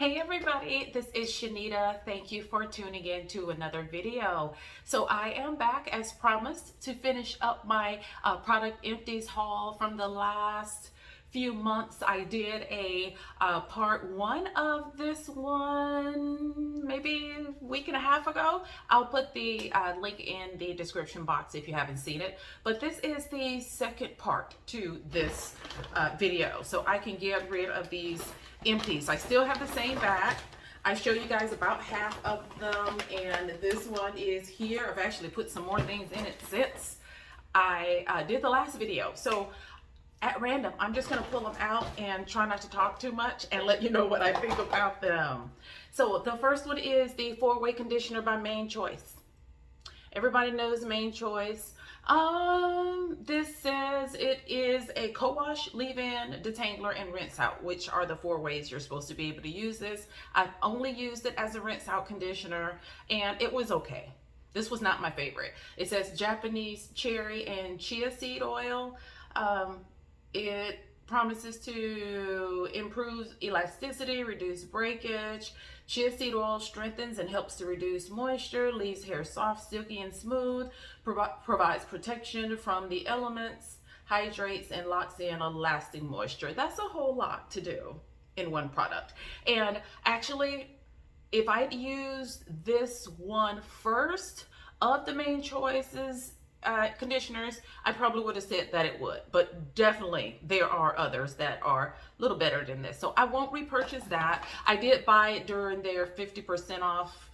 Hey everybody, this is Shanita. Thank you for tuning in to another video. So I am back as promised to finish up my Product Empties haul from the last few months. I did a part one of this one maybe a week and a half ago. I'll put the link in the description box if you haven't seen it. But this is the second part to this video. So I can get rid of these empties. I still have the same bag. I show you guys about half of them, and this one is here. I've actually put some more things in it since I did the last video. So at random, I'm just gonna pull them out and try not to talk too much and let you know what I think about them. So the first one is the 4-way conditioner by Main Choice. Everybody knows Main Choice. This says it is a co-wash, leave-in, detangler, and rinse out, which are the 4 ways you're supposed to be able to use this. I've only used it as a rinse out conditioner, and it was okay. This was not my favorite. It says Japanese cherry and chia seed oil. It promises to improve elasticity, reduce breakage. Chia seed oil strengthens and helps to reduce moisture, leaves hair soft, silky, and smooth, provides protection from the elements, hydrates, and locks in a lasting moisture. That's a whole lot to do in one product. And actually, if I'd used this one first of the Main Choices conditioners, I probably would have said that it would, but definitely there are others that are a little better than this, so I won't repurchase that. I did buy it during their 50% off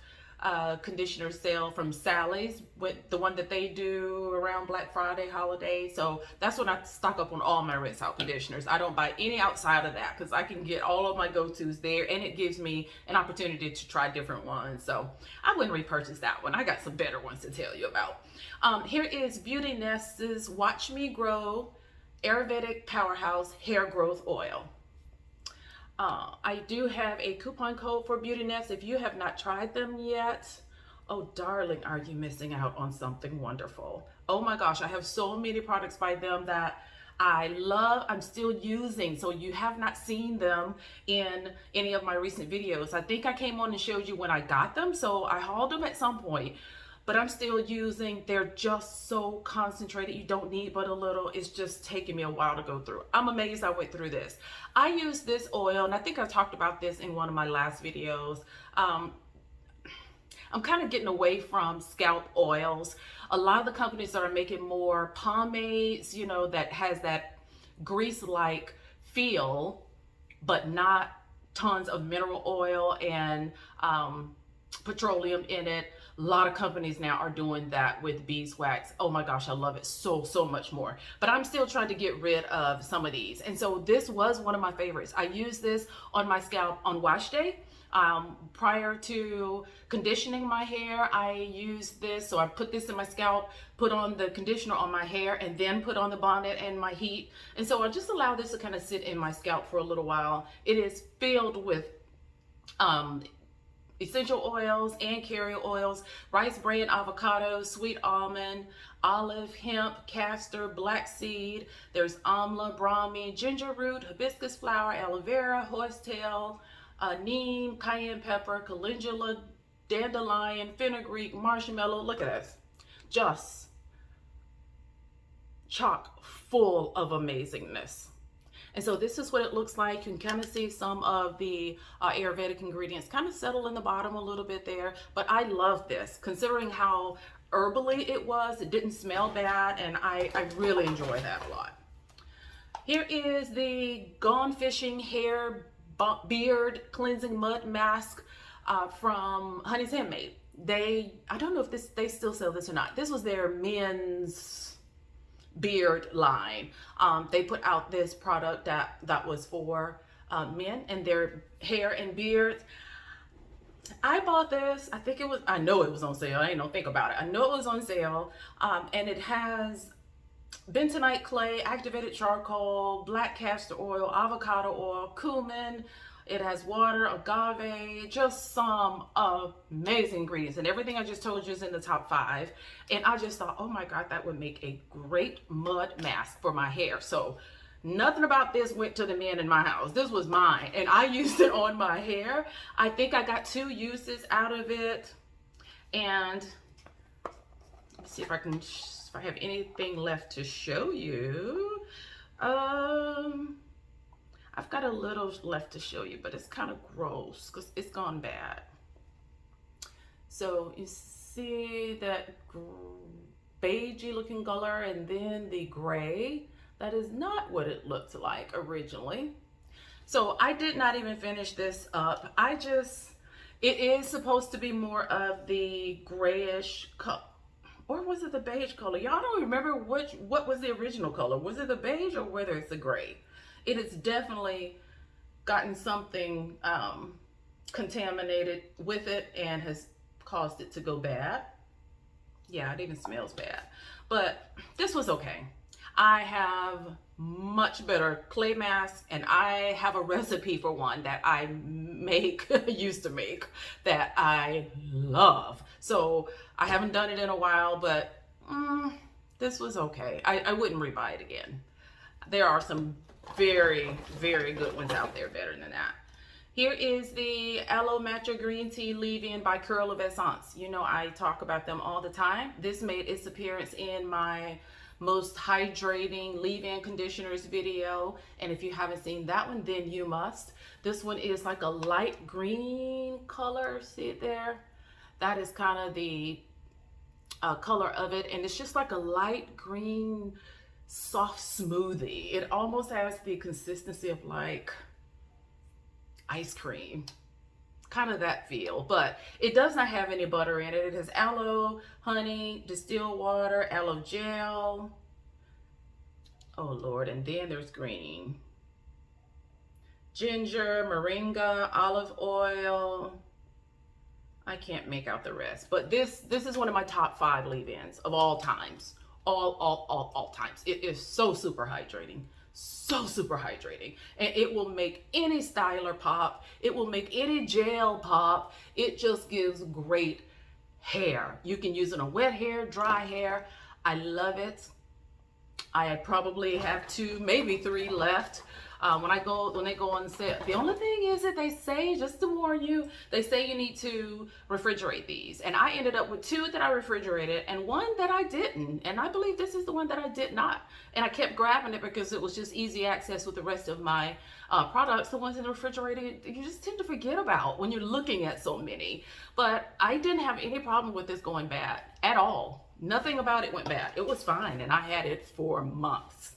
conditioner sale from Sally's, with the one that they do around Black Friday holiday. So that's when I stock up on all my rinse out conditioners. I don't buy any outside of that because I can get all of my go-tos there, and it gives me an opportunity to try different ones. So I wouldn't repurchase that one. I got some better ones to tell you about. Here is Beauty Nest's Watch Me Grow Ayurvedic Powerhouse Hair Growth Oil. I do have a coupon code for Beauty Nest. If you have not tried them yet, oh darling, are you missing out on something wonderful. Oh my gosh, I have so many products by them that I love. I'm still using, so you have not seen them in any of my recent videos. I think I came on and showed you when I got them, so I hauled them at some point. But I'm still using. They're just so concentrated. You don't need but a little. It's just taking me a while to go through. I'm amazed I went through this. I use this oil, and I think I talked about this in one of my last videos. I'm kind of getting away from scalp oils. A lot of the companies that are making more pomades, you know, that has that grease-like feel, but not tons of mineral oil and petroleum in it. A lot of companies now are doing that with beeswax. Oh my gosh, I love it so much more. But I'm still trying to get rid of some of these. And so this was one of my favorites. I used this on my scalp on wash day. Prior to conditioning my hair, I used this. So I put this in my scalp, put on the conditioner on my hair, and then put on the bonnet and my heat. And so I just allow this to kind of sit in my scalp for a little while. It is filled with essential oils and carrier oils, rice bran, avocado, sweet almond, olive, hemp, castor, black seed. There's amla, brahmi, ginger root, hibiscus flower, aloe vera, horsetail, neem, cayenne pepper, calendula, dandelion, fenugreek, marshmallow. Look at this. Just chock full of amazingness. And so this is what it looks like. You can kind of see some of the Ayurvedic ingredients kind of settle in the bottom a little bit there. But I love this, considering how herbally it was. It didn't smell bad, and I really enjoy that a lot. Here is the Gone Fishing Hair Beard Cleansing Mud Mask from Honey's Handmade. I don't know if they still sell this or not. This was their men's beard line. They put out this product that was for men and their hair and beards. I bought this. I know it was on sale. I ain't no think about it. I know it was on sale. And it has bentonite clay, activated charcoal, black castor oil, avocado oil, cumin. It has water, agave, just some amazing ingredients. And everything I just told you is in the top 5. And I just thought, oh my God, that would make a great mud mask for my hair. So Nothing about this went to the men in my house. This was mine, and I used it on my hair. I think I got 2 uses out of it. And let's see if I can, if I have anything left to show you. I've got a little left to show you, but it's kind of gross because it's gone bad. So you see that beigey looking color and then the gray. That is not what it looked like originally. So I did not even finish this up. It is supposed to be more of the grayish color. Or was it the beige color? Y'all don't remember what was the original color. Was it the beige or whether it's the gray? It has definitely gotten something contaminated with it and has caused it to go bad. Yeah, it even smells bad. But this was okay. I have much better clay masks, and I have a recipe for one that I used to make, that I love. So I haven't done it in a while, but this was okay. I wouldn't rebuy it again. There are some very, very good ones out there better than that. Here is the Aloe Matcha Green Tea Leave-In by Curl of Essence. You know I talk about them all the time. This made its appearance in my most hydrating leave-in conditioners video, and if you haven't seen that one, then you must. This one is like a light green color. See it there? That is kind of the color of it, and it's just like a light green soft smoothie. It almost has the consistency of like ice cream, kind of that feel, but it does not have any butter in it. It has aloe, honey, distilled water, aloe gel. Oh Lord, and then there's green. Ginger, moringa, olive oil. I can't make out the rest, but this is one of my top 5 leave-ins of all times. All times. It is so super hydrating. So super hydrating, and it will make any styler pop. It will make any gel pop. It just gives great hair. You can use it on wet hair, dry hair. I love it. I probably have 2, maybe 3 left. When they go on sale. The only thing is that they say, just to warn you, they say you need to refrigerate these. And I ended up with 2 that I refrigerated and 1 that I didn't. And I believe this is the one that I did not. And I kept grabbing it because it was just easy access with the rest of my products. The ones in the refrigerator, you just tend to forget about when you're looking at so many. But I didn't have any problem with this going bad at all. Nothing about it went bad. It was fine, and I had it for months.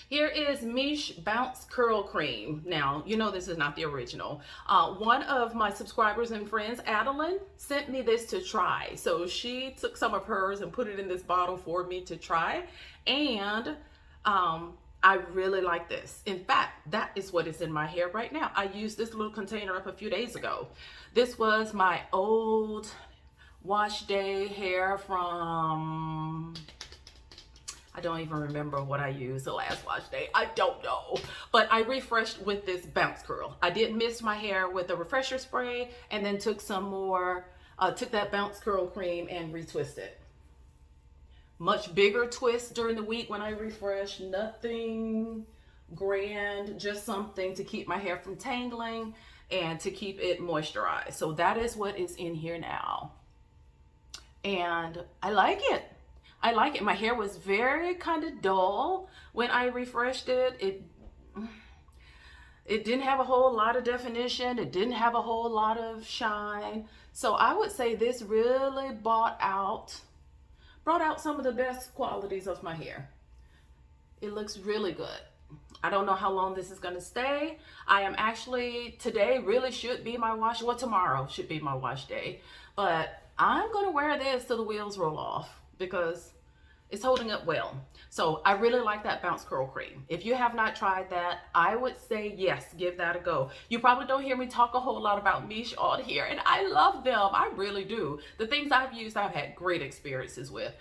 Here is Mich Bounce Curl Cream. Now, you know this is not the original. One of my subscribers and friends, Adeline, sent me this to try. So she took some of hers and put it in this bottle for me to try. And I really like this. In fact, that is what is in my hair right now. I used this little container up a few days ago. This was my old wash day hair from... I don't even remember what I used the last wash day. I don't know. But I refreshed with this bounce curl. I did mist my hair with a refresher spray and then took some more, took that bounce curl cream and retwisted. Much bigger twist during the week when I refresh. Nothing grand, just something to keep my hair from tangling and to keep it moisturized. So that is what is in here now. And I like it. I like it. My hair was very kind of dull when I refreshed it. It didn't have a whole lot of definition. It didn't have a whole lot of shine. So I would say this really brought out some of the best qualities of my hair. It looks really good. I don't know how long this is going to stay. I am actually, today really should be my wash, well, tomorrow should be my wash day. But I'm going to wear this till the wheels roll off, because it's holding up well. So I really like that bounce curl cream. If you have not tried that, I would say yes, give that a go. You probably don't hear me talk a whole lot about Mich on here, and I love them. I really do. The things I've used, I've had great experiences with.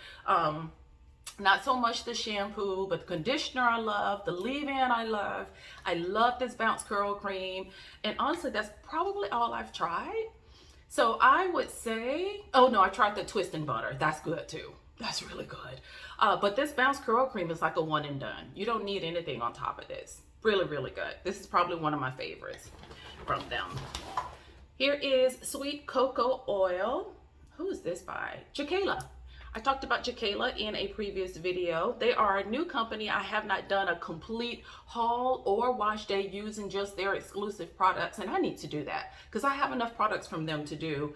Not so much the shampoo, but the conditioner I love, the leave-in I love. I love this bounce curl cream. And honestly, that's probably all I've tried. So I would say, oh no, I tried the twist and butter. That's good too. That's really good. But this Bounce Curl Cream is like a one and done. You don't need anything on top of this. Really, really good. This is probably one of my favorites from them. Here is Sweet Cocoa Oil. Who is this by? Jacayla. I talked about Jacayla in a previous video. They are a new company. I have not done a complete haul or wash day using just their exclusive products, and I need to do that because I have enough products from them to do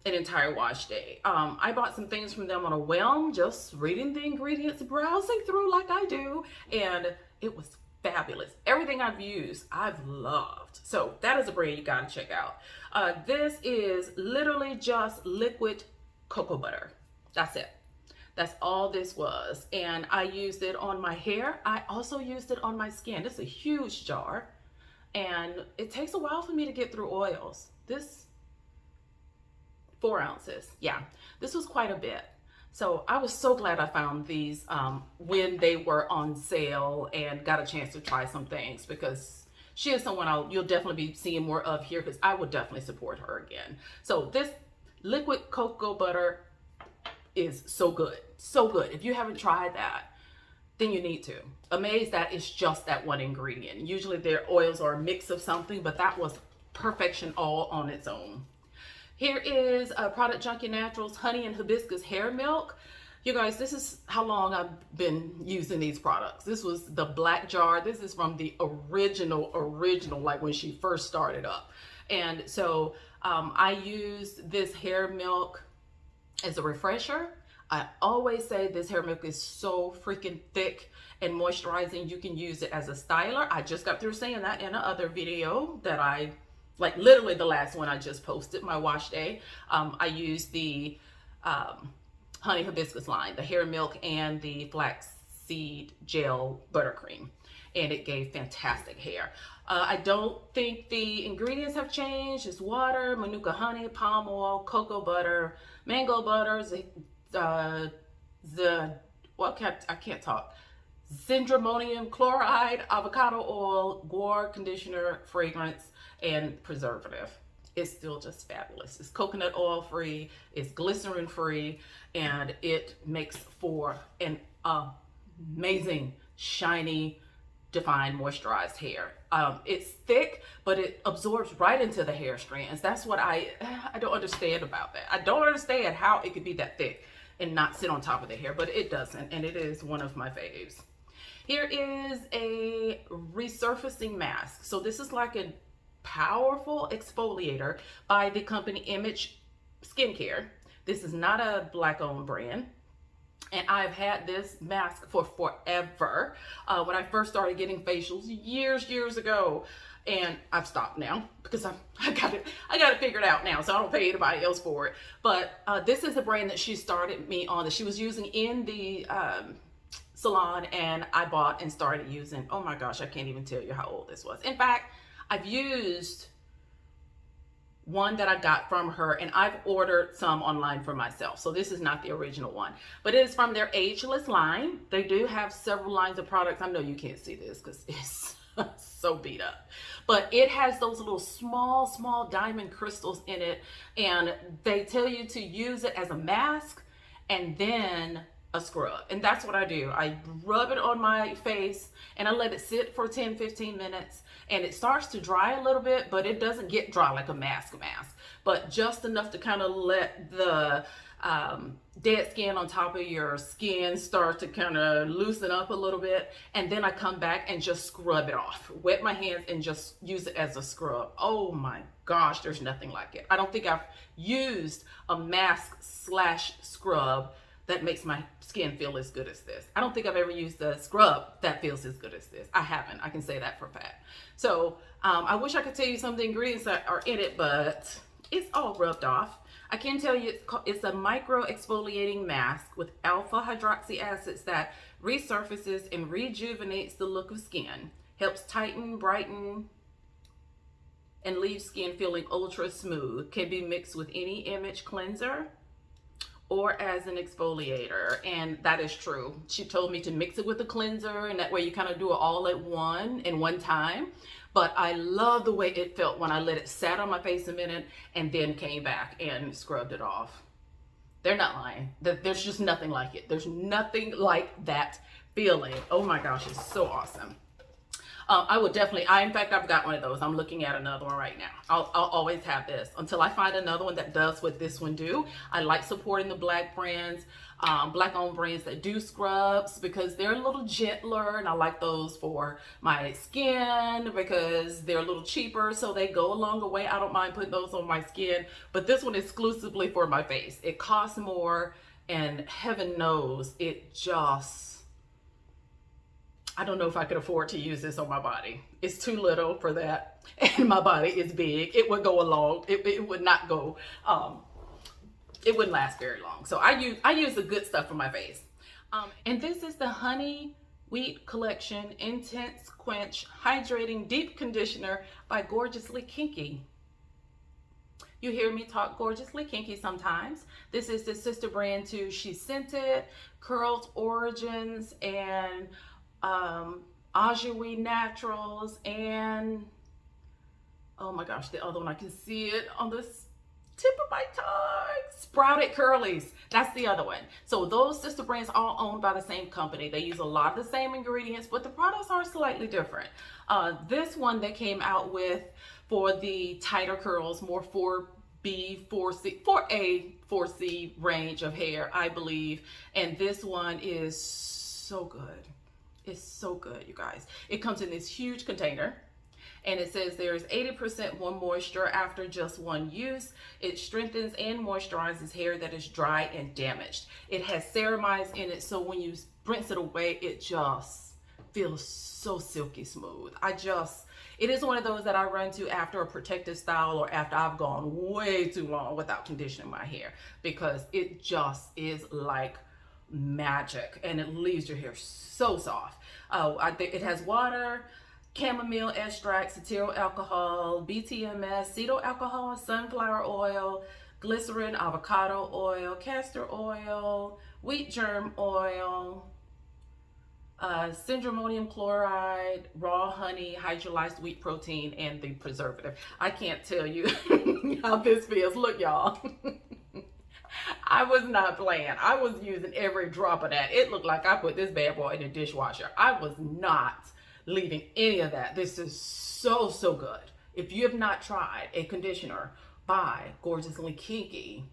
an entire wash day. I bought some things from them on a whim, just reading the ingredients, browsing through like I do, and it was fabulous. Everything I've used, I've loved. So that is a brand you gotta check out. This is literally just liquid cocoa butter. That's it. That's all this was. And I used it on my hair. I also used it on my skin. This is a huge jar, and it takes a while for me to get through oils. This 4 ounces. Yeah, this was quite a bit. So I was so glad I found these when they were on sale and got a chance to try some things, because she is someone you'll definitely be seeing more of here, because I would definitely support her again. So this liquid cocoa butter is so good. So good. If you haven't tried that, then you need to. Amazed that it's just that one ingredient. Usually their oils are a mix of something, but that was perfection all on its own. Here is Product Junkie Naturals Honey and Hibiscus Hair Milk. You guys, this is how long I've been using these products. This was the black jar. This is from the original, like when she first started up. And so I used this hair milk as a refresher. I always say this hair milk is so freaking thick and moisturizing. You can use it as a styler. I just got through saying that in another video that I, like literally the last one I just posted, my wash day. I used the honey hibiscus line, the hair milk, and the flaxseed gel buttercream, and it gave fantastic hair. I don't think the ingredients have changed. It's water, manuka honey, palm oil, cocoa butter, mango butter, I can't talk. Zindromonium chloride, avocado oil, guar conditioner, fragrance, and preservative. It's still just fabulous. It's coconut oil free, it's glycerin free, and it makes for an amazing, shiny, defined, moisturized hair. It's thick, but it absorbs right into the hair strands. That's what I don't understand about that. I don't understand how it could be that thick and not sit on top of the hair, but it doesn't, and it is one of my faves. Here is a resurfacing mask. So this is like a powerful exfoliator by the company Mich Skincare. This is not a black-owned brand. And I've had this mask for forever. When I first started getting facials years ago, and I've stopped now because I got it figured out now, so I don't pay anybody else for it. But this is a brand that she started me on, that she was using in the salon, and I bought and started using. Oh my gosh, I can't even tell you how old this was. In fact, I've used one that I got from her, and I've ordered some online for myself. So this is not the original one, but it is from their ageless line. They do have several lines of products. I know you can't see this because it's so beat up, but it has those little small diamond crystals in it, and they tell you to use it as a mask and then a scrub. And that's what I do. I rub it on my face and I let it sit for 10-15 minutes, and it starts to dry a little bit, but it doesn't get dry like a mask, but just enough to kind of let the dead skin on top of your skin start to kind of loosen up a little bit. And then I come back and just scrub it off, wet my hands and just use it as a scrub. Oh my gosh, there's nothing like it. I don't think I've used a mask / scrub that makes my skin feel as good as this. I don't think I've ever used a scrub that feels as good as this. I haven't. I can say that for a fact. So I wish I could tell you some of the ingredients that are in it, but it's all rubbed off. I can tell you it's a micro exfoliating mask with alpha hydroxy acids that resurfaces and rejuvenates the look of skin, helps tighten, brighten, and leaves skin feeling ultra smooth. Can be mixed with any image cleanser or as an exfoliator, and that is true. She told me to mix it with a cleanser, and that way you kind of do it all at one time. But I love the way it felt when I let it sat on my face a minute and then came back and scrubbed it off. They're not lying. There's just nothing like it. There's nothing like that feeling. Oh my gosh, it's so awesome. I would definitely, in fact, I've got one of those. I'm looking at another one right now. I'll always have this until I find another one that does what this one do. I like supporting the black brands, black owned brands that do scrubs because they're a little gentler, and I like those for my skin because they're a little cheaper, so they go a longer way. I don't mind putting those on my skin, but this one is exclusively for my face. It costs more, and heaven knows it just, I don't know if I could afford to use this on my body. It's too little for that, and my body is big. It would go along. It would not go. It wouldn't last very long. So I use the good stuff for my face. And this is the Honey Wheat Collection Intense Quench Hydrating Deep Conditioner by Gorgeously Kinky. You hear me talk Gorgeously Kinky sometimes. This is the sister brand to She Scented, Curls Origins, and Ajui Naturals, and oh my gosh, the other one, I can see it on this tip of my tongue, Sprouted Curlies. That's the other one. So those sister brands all owned by the same company. They use a lot of the same ingredients, but the products are slightly different. This one they came out with for the tighter curls, more 4B, 4C, 4A, 4C range of hair, I believe. And this one is so good. It's so good, you guys. It comes in this huge container, and it says there's 80% more moisture after just one use. It strengthens and moisturizes hair that is dry and damaged. It has ceramides in it, so when you rinse it away, it just feels so silky smooth. It is one of those that I run to after a protective style or after I've gone way too long without conditioning my hair, because it just is like magic, and it leaves your hair so soft. I think it has water, chamomile extract, cetyl alcohol, BTMS, cetyl alcohol, sunflower oil, glycerin, avocado oil, castor oil, wheat germ oil, syndromonium chloride, raw honey, hydrolyzed wheat protein, and the preservative. I can't tell you how this feels. Look, y'all. I was not playing. I was using every drop of that. It looked like I put this bad boy in the dishwasher. I was not leaving any of that. This is so, so good. If you have not tried a conditioner by Gorgeously Kinky,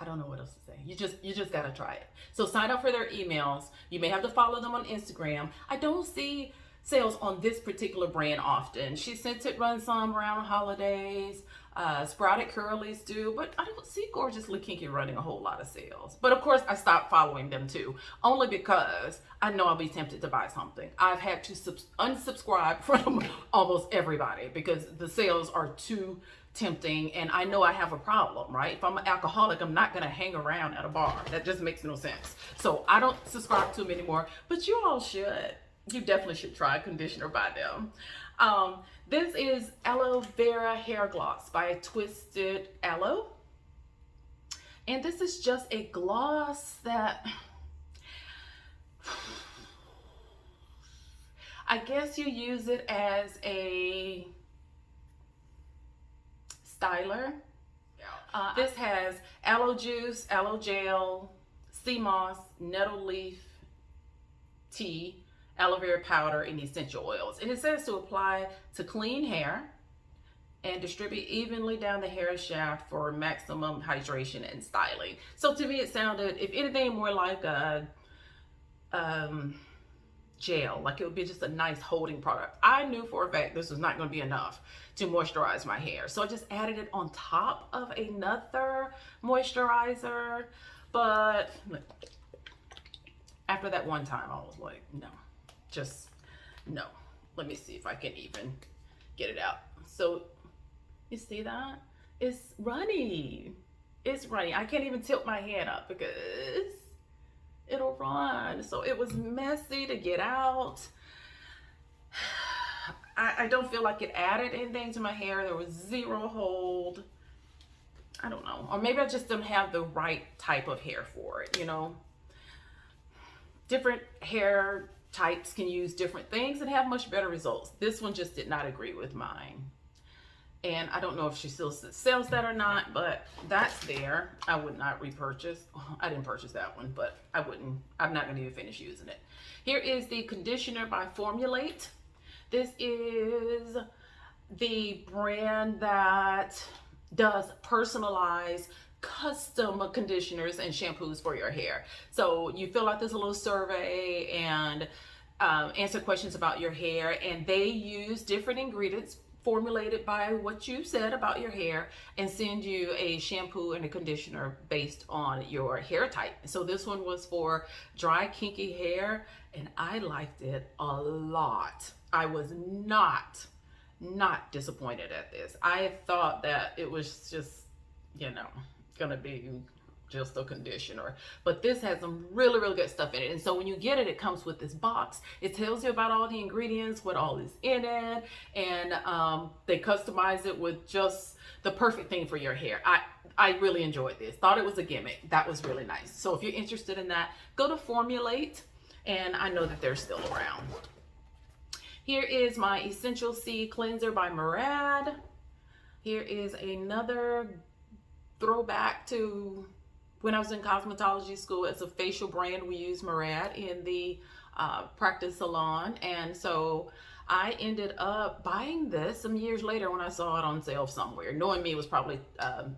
I don't know what else to say. You just gotta try it. So sign up for their emails. You may have to follow them on Instagram. I don't see sales on this particular brand often. She Scented runs some around holidays. Sprouted Curlies do, but I don't see Gorgeously Kinky running a whole lot of sales. But of course, I stopped following them too, only because I know I'll be tempted to buy something. I've had to unsubscribe from almost everybody because the sales are too tempting, and I know I have a problem, right? If I'm an alcoholic, I'm not gonna hang around at a bar. That just makes no sense. So I don't subscribe to them anymore, but you all should. You definitely should try a conditioner by them. This is Aloe Vera Hair Gloss by Twisted Aloe. And this is just a gloss that I guess you use it as a styler. This has aloe juice, aloe gel, sea moss, nettle leaf tea, aloe vera powder, and essential oils. And it says to apply to clean hair and distribute evenly down the hair shaft for maximum hydration and styling. So to me, it sounded, if anything, more like a gel. Like it would be just a nice holding product. I knew for a fact this was not going to be enough to moisturize my hair, so I just added it on top of another moisturizer. But after that one time, I was like, no. Just no. Let me see if I can even get it out. So you see that? It's runny. It's runny. I can't even tilt my hand up because it'll run. So it was messy to get out. I don't feel like it added anything to my hair. There was zero hold. I don't know. Or maybe I just don't have the right type of hair for it, you know? Different hair types can use different things and have much better results. This one just did not agree with mine. And I don't know if she still sells that or not, but that's there. I would not repurchase. I didn't purchase that one, but I wouldn't. I'm not going to even finish using it. Here is the conditioner by Formulate. This is the brand that does personalized custom conditioners and shampoos for your hair. So you fill out this little survey and answer questions about your hair, and they use different ingredients formulated by what you said about your hair and send you a shampoo and a conditioner based on your hair type. So this one was for dry, kinky hair, and I liked it a lot. I was not disappointed at this. I thought that it was just, gonna be just a conditioner, but this has some really good stuff in it. And so when you get it, it comes with this box. It tells you about all the ingredients, what all is in it, and they customize it with just the perfect thing for your hair. I really enjoyed this. Thought it was a gimmick. That was really nice. So if you're interested in that, go to Formulate, and I know that they're still around. Here is my Essential C Cleanser by Murad. Here is another throwback to when I was in cosmetology school. As a facial brand, we use Murad in the practice salon. And so I ended up buying this some years later when I saw it on sale somewhere. Knowing me, it was probably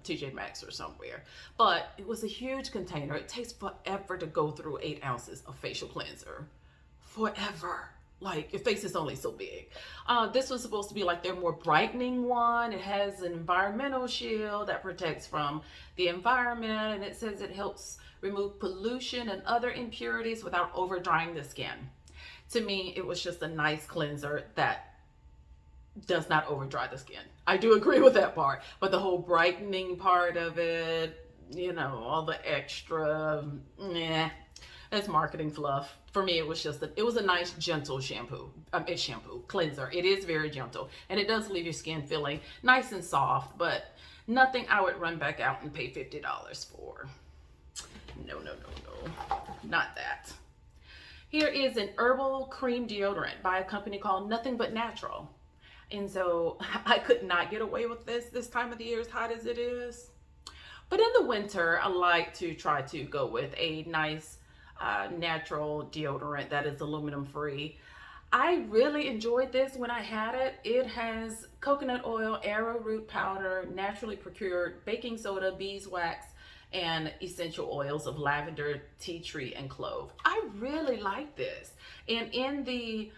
TJ Maxx or somewhere. But it was a huge container. It takes forever to go through 8 ounces of facial cleanser. Forever. Like, your face is only so big. This was supposed to be like their more brightening one. It has an environmental shield that protects from the environment, and it says it helps remove pollution and other impurities without over drying the skin. To me, it was just a nice cleanser that does not over dry the skin. I do agree with that part, but the whole brightening part of it, all the extra, that's marketing fluff. For me, it was a nice, gentle shampoo. Cleanser. It is very gentle, and it does leave your skin feeling nice and soft, but nothing I would run back out and pay $50 for. No, not that. Here is an herbal cream deodorant by a company called Nothing But Natural. And so I could not get away with this time of the year, as hot as it is. But in the winter, I like to try to go with a nice natural deodorant that is aluminum free. I really enjoyed this when I had it. It has coconut oil, arrowroot powder, naturally procured baking soda, beeswax, and essential oils of lavender, tea tree, and clove. I really like this. And in the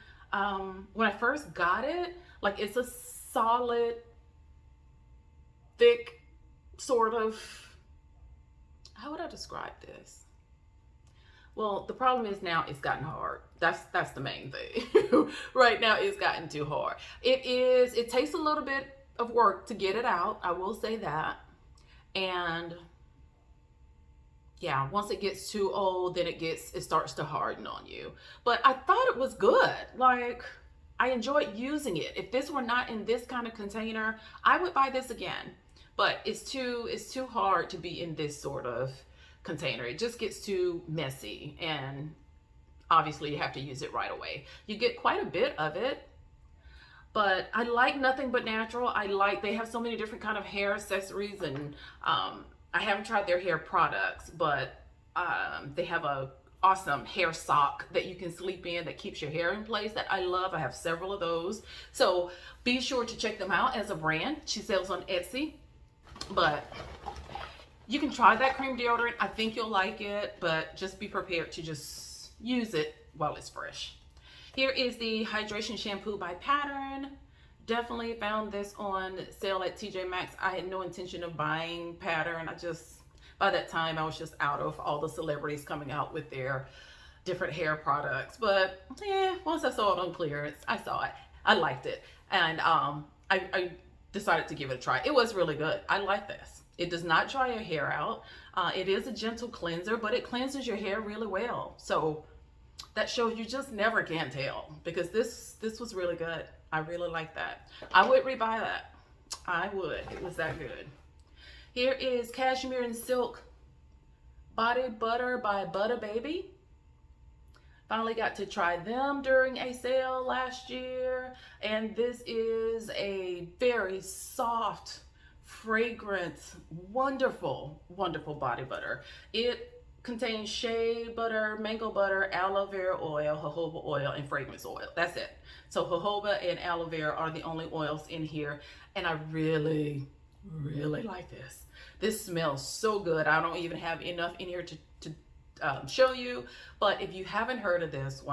when I first got it, like, it's a solid, thick sort of, how would I describe this? Well, the problem is now it's gotten hard. That's the main thing. Right now it's gotten too hard. It takes a little bit of work to get it out. I will say that. And yeah, once it gets too old, then it starts to harden on you. But I thought it was good. Like, I enjoyed using it. If this were not in this kind of container, I would buy this again. But it's too hard to be in this sort of container. It just gets too messy, and obviously you have to use it right away. You get quite a bit of it, but I like Nothing But Natural. They have so many different kind of hair accessories, and I haven't tried their hair products, but they have a awesome hair sock that you can sleep in that keeps your hair in place that I love. I have several of those. So be sure to check them out as a brand. She sells on Etsy, but you can try that cream deodorant. I think you'll like it, but just be prepared to just use it while it's fresh. Here is the Hydration Shampoo by Pattern. Definitely found this on sale at TJ Maxx. I had no intention of buying Pattern. By that time, I was just out of all the celebrities coming out with their different hair products. But yeah, once I saw it on clearance, I saw it. I liked it. And I decided to give it a try. It was really good. I like this. It does not dry your hair out. It is a gentle cleanser, but it cleanses your hair really well. So that shows you just never can tell, because this was really good. I really like that. I would rebuy that. I would. It was that good. Here is Cashmere and Silk Body Butter by Butter Baby. Finally got to try them during a sale last year. And this is a very soft, fragrant, wonderful, wonderful body butter. It contains shea butter, mango butter, aloe vera oil, jojoba oil, and fragrance oil. That's it. So jojoba and aloe vera are the only oils in here. And I really, really like this. This smells so good. I don't even have enough in here to show you, but if you haven't heard of this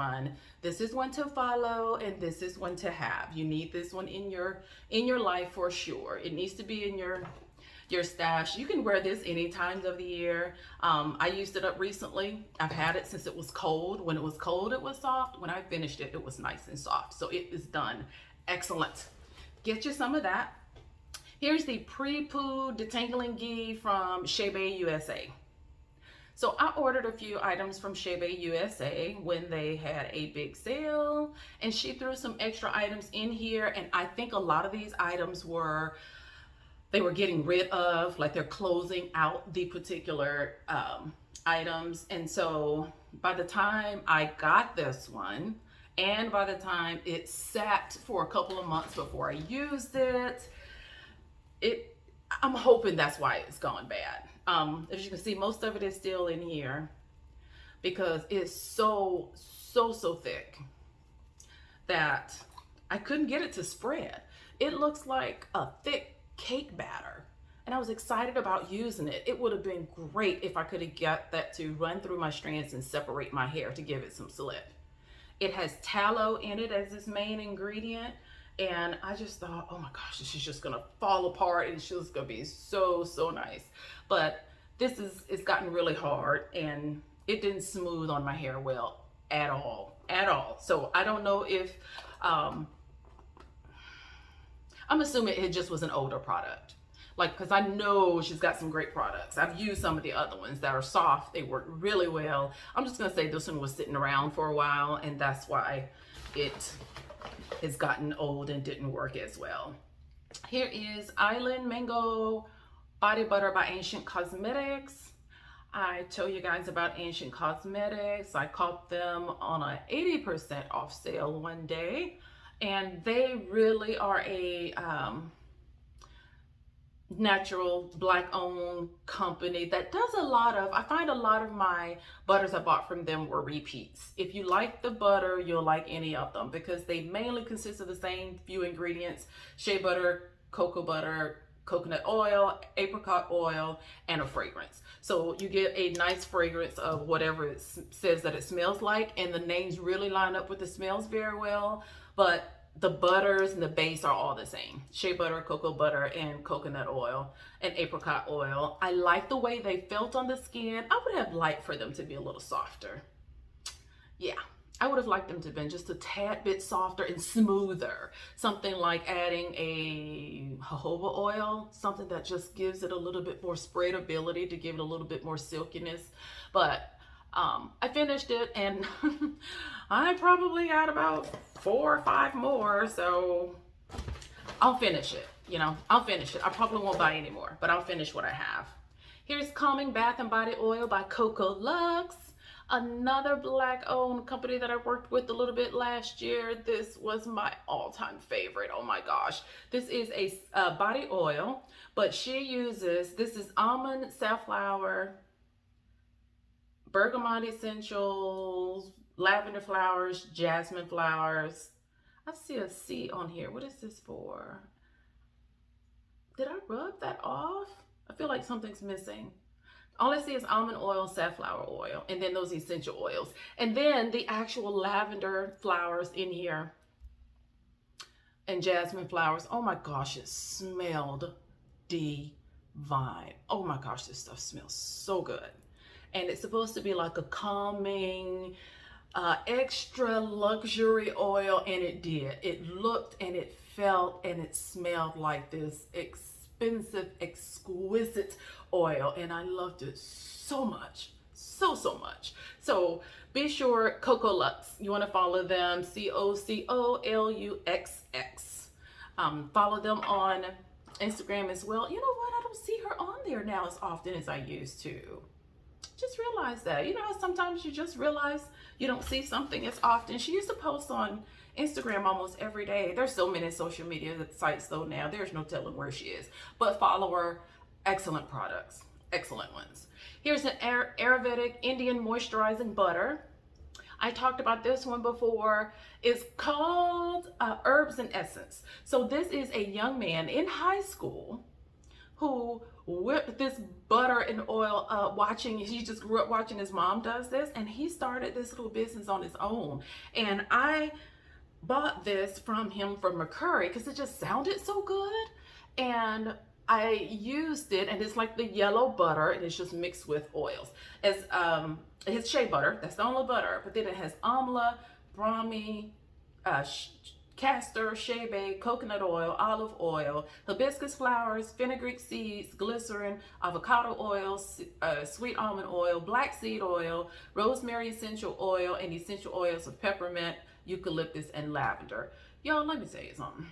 is one to follow, and this is one to have. You need this one in your life for sure. It needs to be in your stash. You can wear this any times of the year. I used it up recently. I've had it since it was cold. When it was cold, it was soft. When I finished it, it was nice and soft. So it is done. Excellent. Get you some of that. Here's the Pre-Poo Detangling Ghee from Shampoo USA. So I ordered a few items from Shampoo USA when they had a big sale, and she threw some extra items in here, and I think a lot of these items they were getting rid of, like they're closing out the particular items. And so by the time I got this one, and by the time it sat for a couple of months before I used it, I'm hoping that's why it's gone bad. As you can see, most of it is still in here because it's so thick that I couldn't get it to spread. It looks like a thick cake batter, and I was excited about using it. It would have been great if I could have got that to run through my strands and separate my hair to give it some slip. It has tallow in it as its main ingredient, and I just thought, oh my gosh, this is just gonna fall apart and it's just gonna be so nice. But it's gotten really hard, and it didn't smooth on my hair well at all. So I don't know if, I'm assuming it just was an older product. Like, cause I know she's got some great products. I've used some of the other ones that are soft. They work really well. I'm just gonna say this one was sitting around for a while, and that's why it has gotten old and didn't work as well. Here is Island Mango Body Butter by Ancient Cosmetics. I tell you guys about Ancient Cosmetics. I caught them on an 80% off sale one day, and they really are a natural black owned company that does a lot of, I find a lot of my butters I bought from them were repeats. If you like the butter, you'll like any of them because they mainly consist of the same few ingredients: shea butter, cocoa butter, coconut oil, apricot oil, and a fragrance. So you get a nice fragrance of whatever it says that it smells like, and the names really line up with the smells very well, but the butters and the base are all the same: shea butter, cocoa butter, and coconut oil, and apricot oil. I like the way they felt on the skin. I would have liked for them to be a little softer. Yeah, I would have liked them to have been just a tad bit softer and smoother. Something like adding a jojoba oil, something that just gives it a little bit more spreadability to give it a little bit more silkiness. But I finished it, and I probably got about 4 or 5 more, so I'll finish it. I'll finish it. I probably won't buy any more, but I'll finish what I have. Here's Calming Bath and Body Oil by Coco Lux, another black owned company that I worked with a little bit last year. This was my all-time favorite. Oh my gosh. This is a body oil, but she uses, this is almond, safflower, bergamot essentials, lavender flowers, jasmine flowers. I see a C on here. What is this for? Did I rub that off? I feel like something's missing. All I see is almond oil, safflower oil, and then those essential oils. And then the actual lavender flowers in here and jasmine flowers. Oh my gosh, it smelled divine. Oh my gosh, this stuff smells so good. And it's supposed to be like a calming, extra luxury oil, and it did. It looked and it felt and it smelled like this expensive, exquisite oil, and I loved it so much, so much. So be sure, Coco Lux, you want to follow them, COCOLUXX. Follow them on Instagram as well. You know what? I don't see her on there now as often as I used to. just realized that. You know how sometimes you just realize you don't see something as often. She used to post on Instagram almost every day. There's so many social media sites though now. There's no telling where she is. But follow her. Excellent products. Excellent ones. Here's an Ayurvedic Indian Moisturizing Butter. I talked about this one before. It's called Herbs and Essence. So this is a young man in high school who whipped this butter and oil up he just grew up watching his mom does this, and he started this little business on his own. And I bought this from him from McCurry because it just sounded so good. And I used it, and it's like the yellow butter, and it's just mixed with oils. It's shea butter, that's the only butter, but then it has amla, brahmi, castor, shea butter, coconut oil, olive oil, hibiscus flowers, fenugreek seeds, glycerin, avocado oil, sweet almond oil, black seed oil, rosemary essential oil, and essential oils of peppermint, eucalyptus, and lavender. Y'all, let me tell you something.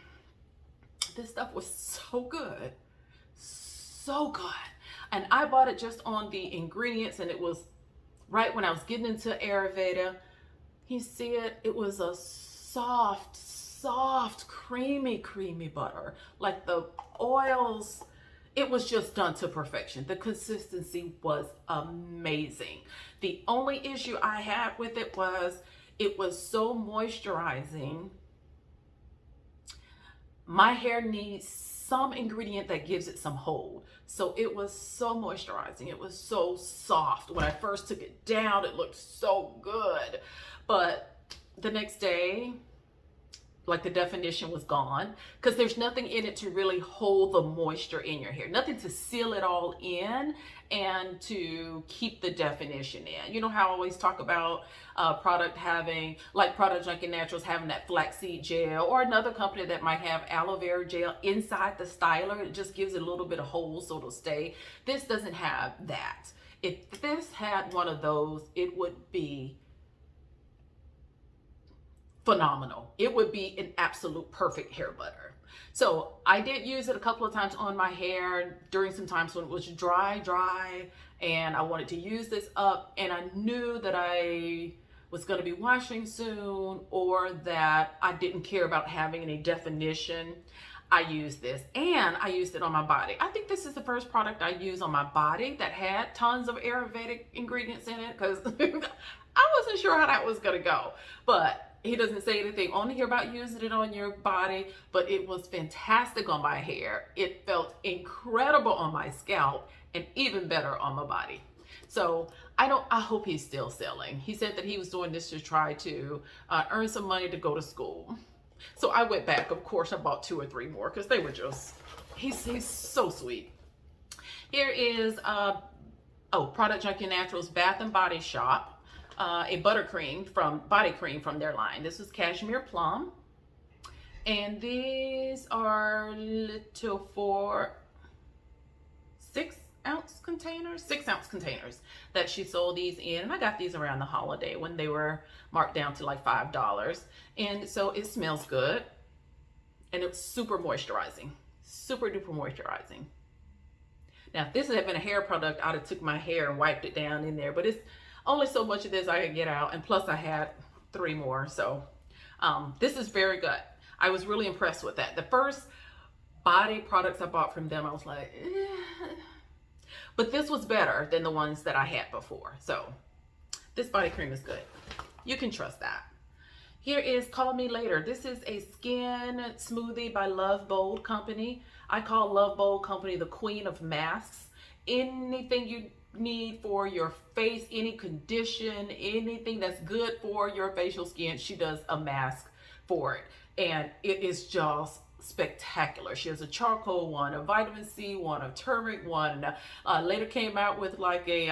This stuff was so good. So good. And I bought it just on the ingredients, and it was right when I was getting into Ayurveda. You see it? It was a soft, creamy butter. Like the oils, it was just done to perfection. The consistency was amazing. The only issue I had with it was so moisturizing. My hair needs some ingredient that gives it some hold. So it was so moisturizing. It was so soft. When I first took it down, it looked so good. But the next day, like, the definition was gone, because there's nothing in it to really hold the moisture in your hair. Nothing to seal it all in and to keep the definition in. You know how I always talk about product having, like Product Junkie Naturals having that flaxseed gel, or another company that might have aloe vera gel inside the styler. It just gives it a little bit of hold so it'll stay. This doesn't have that. If this had one of those, it would be phenomenal. It would be an absolute perfect hair butter. So I did use it a couple of times on my hair during some times when it was dry, and I wanted to use this up, and I knew that I was going to be washing soon, or that I didn't care about having any definition. I used this, and I used it on my body. I think this is the first product I used on my body that had tons of Ayurvedic ingredients in it, because I wasn't sure how that was going to go. But he doesn't say anything on here about using it on your body, but it was fantastic on my hair. It felt incredible on my scalp, and even better on my body. So I hope he's still selling. He said that he was doing this to try to earn some money to go to school. So I went back, of course, I bought 2 or 3 more, because they were just, he's so sweet. Here is Product Junkie Naturals Bath and Body Shop. A body cream from their line. This is Cashmere Plum. And these are little 6-ounce containers that she sold these in. And I got these around the holiday when they were marked down to like $5. And so it smells good. And it's super moisturizing. Super duper moisturizing. Now, if this had been a hair product, I'd have took my hair and wiped it down in there. But it's only so much of this I could get out, and plus I had 3 more. So this is very good. I was really impressed with that. The first body products I bought from them, I was like, but this was better than the ones that I had before. So this body cream is good. You can trust that. Here is Call Me Later. This is a skin smoothie by Love Bold Company. I call Love Bold Company the queen of masks. Anything you need for your face, any condition, anything that's good for your facial skin, she does a mask for it, and it is just spectacular. She has a charcoal one, a vitamin C one, a turmeric one, later came out with like a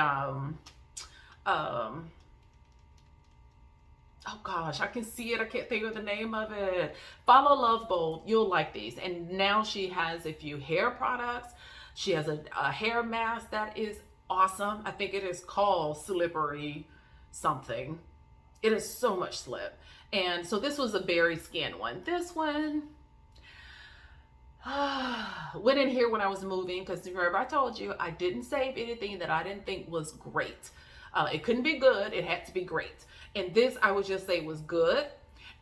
oh gosh, I can see it, I can't think of the name of it. Follow Love Bold, you'll like these. And now she has a few hair products. She has a hair mask that is awesome. I think it is called Slippery something. It is so much slip. And so this was a berry skin one. This one, went in here when I was moving, because remember I told you I didn't save anything that I didn't think was great. It couldn't be good, it had to be great. And this I would just say was good.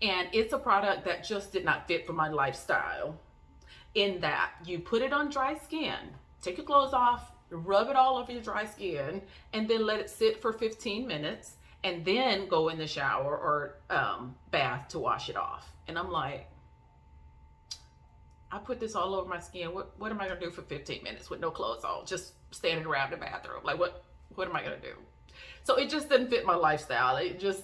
And it's a product that just did not fit for my lifestyle, in that you put it on dry skin, take your clothes off, rub it all over your dry skin, and then let it sit for 15 minutes, and then go in the shower or bath to wash it off. And I'm like, I put this all over my skin. What am I gonna do for 15 minutes with no clothes on, just standing around the bathroom? Like, what am I gonna do? So it just didn't fit my lifestyle. It just,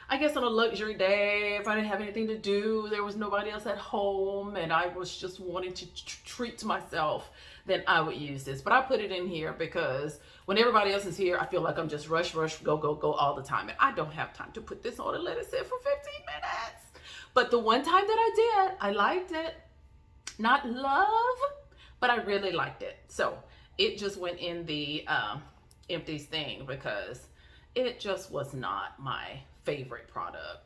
I guess on a luxury day, if I didn't have anything to do, there was nobody else at home, and I was just wanting to treat myself, then I would use this. But I put it in here because when everybody else is here, I feel like I'm just rush, go all the time. And I don't have time to put this on and let it sit for 15 minutes. But the one time that I did, I liked it. Not love, but I really liked it. So it just went in the empties thing because it just was not my favorite product.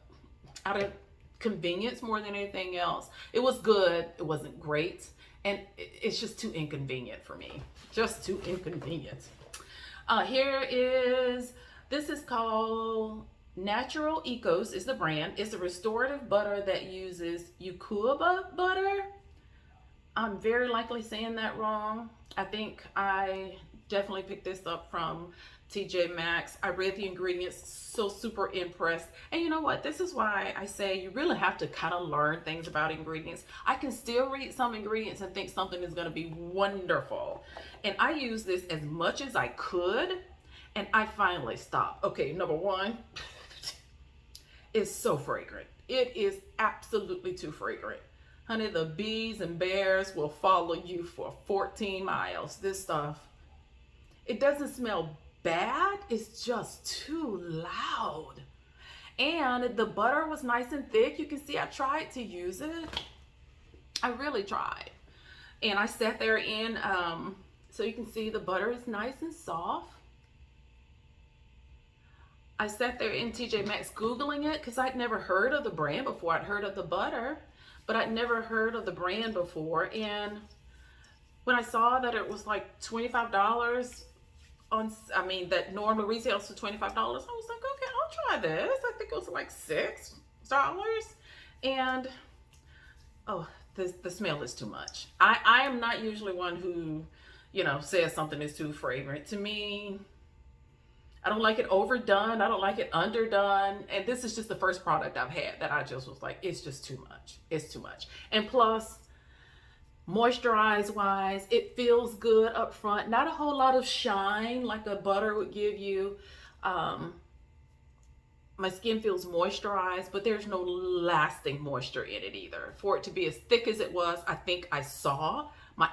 Out of convenience more than anything else. It was good, it wasn't great, and it's just too inconvenient for me. Just too inconvenient. This is called Natural Ecos is the brand. It's a restorative butter that uses yucca butter. I'm very likely saying that wrong. I think I definitely picked this up from TJ Maxx. I read the ingredients, so super impressed. And you know what? This is why I say you really have to kind of learn things about ingredients. I can still read some ingredients and think something is going to be wonderful. And I used this as much as I could, and I finally stopped. Okay, number one, it's so fragrant. It is absolutely too fragrant. Honey, the bees and bears will follow you for 14 miles. This stuff, it doesn't smell bad, it's just too loud. And the butter was nice and thick. You can see I tried to use it. I really tried. And I sat there in, so you can see the butter is nice and soft. I sat there in TJ Maxx Googling it because I'd never heard of the brand before. I'd heard of the butter, but I'd never heard of the brand before. And when I saw that it was like $25 that normally retails for $25, I was like, okay, I'll try this. I think it was like $6. And oh, the smell is too much. I am not usually one who, says something is too fragrant. To me, I don't like it overdone. I don't like it underdone. And this is just the first product I've had that I just was like, it's just too much. It's too much. And plus, moisturize wise, it feels good up front. Not a whole lot of shine like a butter would give you. My skin feels moisturized, but there's no lasting moisture in it either. For it to be as thick as it was, I think my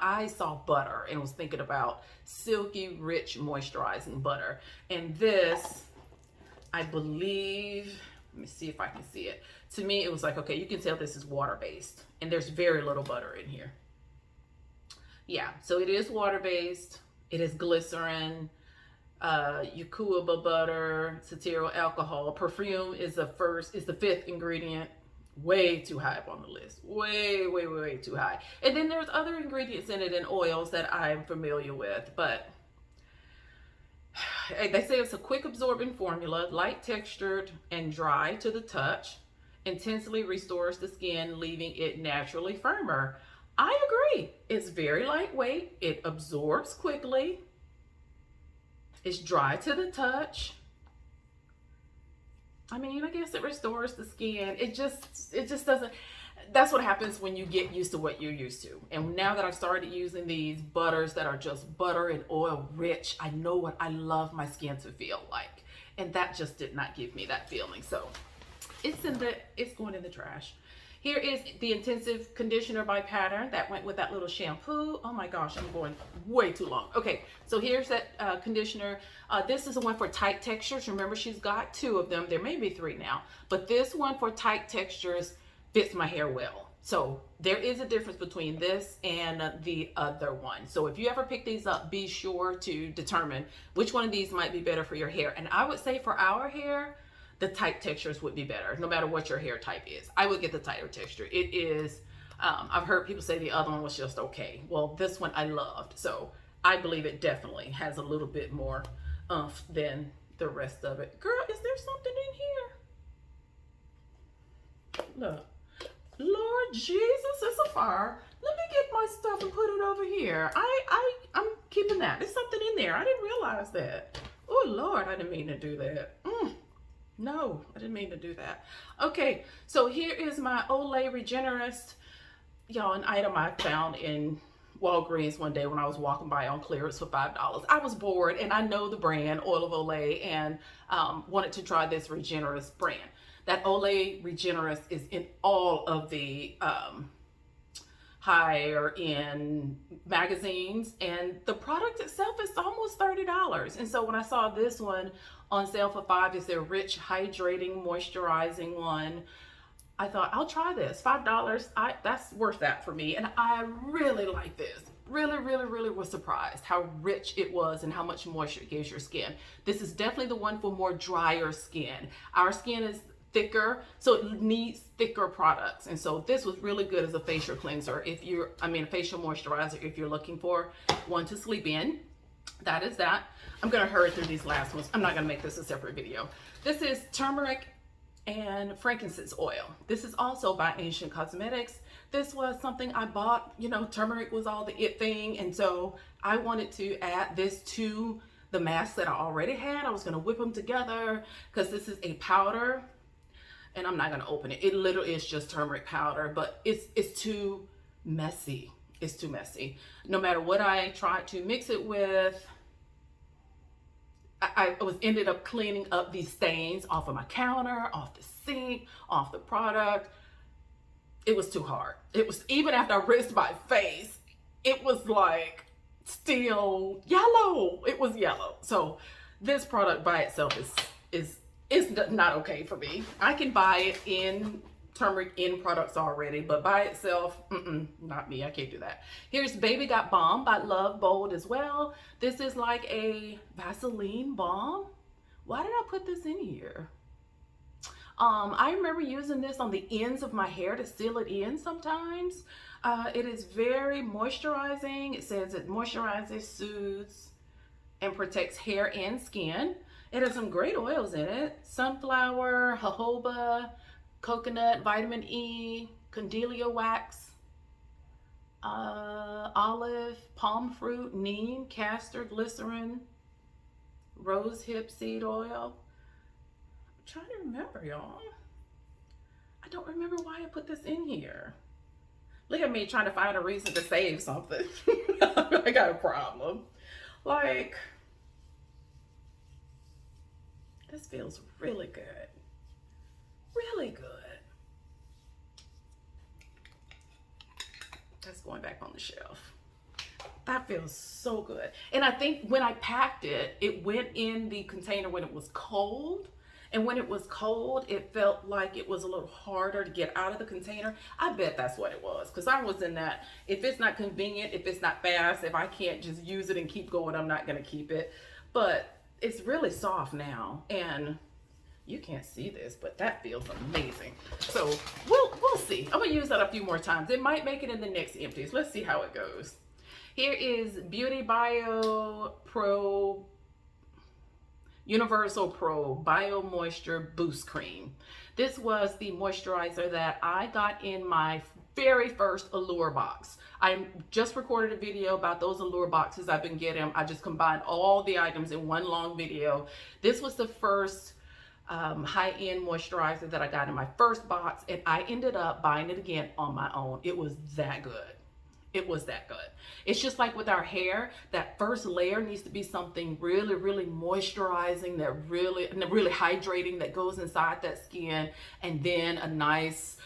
eyes saw butter and was thinking about silky, rich, moisturizing butter. And this, I believe, let me see if I can see it. To me, it was like, okay, you can tell this is water-based, and there's very little butter in here. Yeah, so it is water-based. It is glycerin, yucca butter, cetyl alcohol. Perfume is the fifth ingredient. Way too high up on the list. Way too high. And then there's other ingredients in it and oils that I'm familiar with, but they say it's a quick absorbing formula, light textured and dry to the touch, intensely restores the skin, leaving it naturally firmer. I agree. It's very lightweight. It absorbs quickly. It's dry to the touch. I mean, I guess it restores the skin. It just doesn't. That's what happens when you get used to what you're used to. And now that I've started using these butters that are just butter and oil rich, I know what I love my skin to feel like. And that just did not give me that feeling. So it's going in the trash. Here is the Intensive Conditioner by Pattern that went with that little shampoo. Oh my gosh, I'm going way too long. Okay, so here's that conditioner. This is the one for tight textures. Remember, she's got two of them. There may be three now, but this one for tight textures fits my hair well. So there is a difference between this and the other one. So if you ever pick these up, be sure to determine which one of these might be better for your hair. And I would say for our hair, the tight textures would be better, no matter what your hair type is. I would get the tighter texture. It is I've heard people say the other one was just okay. Well, this one I loved. So I believe it definitely has a little bit more oomph than the rest of it. Girl, is there something in here? Look. Lord Jesus, it's a fire. Let me get my stuff and put it over here. I'm keeping that. There's something in there. I didn't realize that. Oh, Lord, I didn't mean to do that. No, I didn't mean to do that. Okay, so here is my Olay Regenerist. Y'all, an item I found in Walgreens one day when I was walking by on clearance for $5. I was bored, and I know the brand, Oil of Olay, and wanted to try this Regenerist brand. That Olay Regenerist is in all of the higher end magazines, and the product itself is almost $30. And so when I saw this one on sale for $5, it's their rich hydrating moisturizing one, I thought I'll try this. $5, that's worth that for me. And I really like this. Really was surprised how rich it was and how much moisture it gives your skin. This is definitely the one for more drier skin. Our skin is thicker, so it needs thicker products, and so this was really good as a facial cleanser. If you're, a facial moisturizer, if you're looking for one to sleep in, that is that. I'm gonna hurry through these last ones. I'm not gonna make this a separate video. This is turmeric and frankincense oil. This is also by Ancient Cosmetics. This was something I bought, you know, turmeric was all the it thing, and so I wanted to add this to the mask that I already had. I was gonna whip them together because this is a powder, and I'm not gonna open it. It literally is just turmeric powder, but it's too messy. It's too messy. No matter what I tried to mix it with, I ended up cleaning up these stains off of my counter, off the sink, off the product. It was too hard. It was, even after I rinsed my face, it was like still yellow. It was yellow. So this product by itself is not okay for me. I can buy it in turmeric in products already, but by itself, not me. I can't do that. Here's Baby Got Balm by Love Bold as well. This is like a Vaseline balm. Why did I put this in here? I remember using this on the ends of my hair to seal it in sometimes. It is very moisturizing. It says it moisturizes, soothes, and protects hair and skin. It has some great oils in it. Sunflower, jojoba, coconut, vitamin E, condylia wax, olive, palm fruit, neem, castor, glycerin, rose hip seed oil. I'm trying to remember, y'all. I don't remember why I put this in here. Look at me trying to find a reason to save something. I got a problem. Like, this feels really good. Really good. That's going back on the shelf. That feels so good. And I think when I packed it, it went in the container when it was cold. And when it was cold, it felt like it was a little harder to get out of the container. I bet that's what it was. Because I was in that, if it's not convenient, if it's not fast, if I can't just use it and keep going, I'm not going to keep it. But it's really soft now. And you can't see this, but that feels amazing. So we'll see. I'm going to use that a few more times. It might make it in the next empties. Let's see how it goes. Here is Beauty Bio Pro Universal Pro Bio Moisture Boost Cream. This was the moisturizer that I got in my very first Allure box. I just recorded a video about those Allure boxes I've been getting. I just combined all the items in one long video. This was the first high-end moisturizer that I got in my first box, and I ended up buying it again on my own. It was that good. It was that good. It's just like with our hair, that first layer needs to be something really, really moisturizing, that really hydrating, that goes inside that skin, and then a nice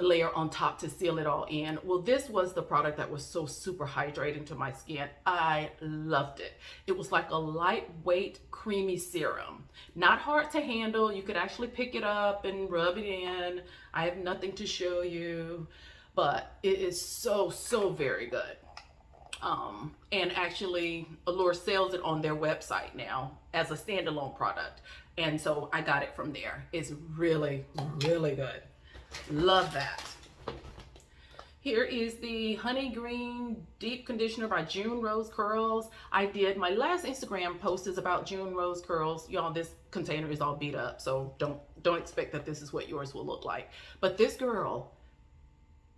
layer on top to seal it all in. Well, this was the product that was so super hydrating to my skin. I loved it. It was like a lightweight, creamy serum. Not hard to handle. You could actually pick it up and rub it in. I have nothing to show you, but it is so very good. And actually Allure sells it on their website now as a standalone product. And so I got it from there. It's really, really good. Love that. Here is the Honey Green Deep Conditioner by June Rose Curls. I did, my last Instagram post is about June Rose Curls. Y'all, this container is all beat up, so don't expect that this is what yours will look like. But this girl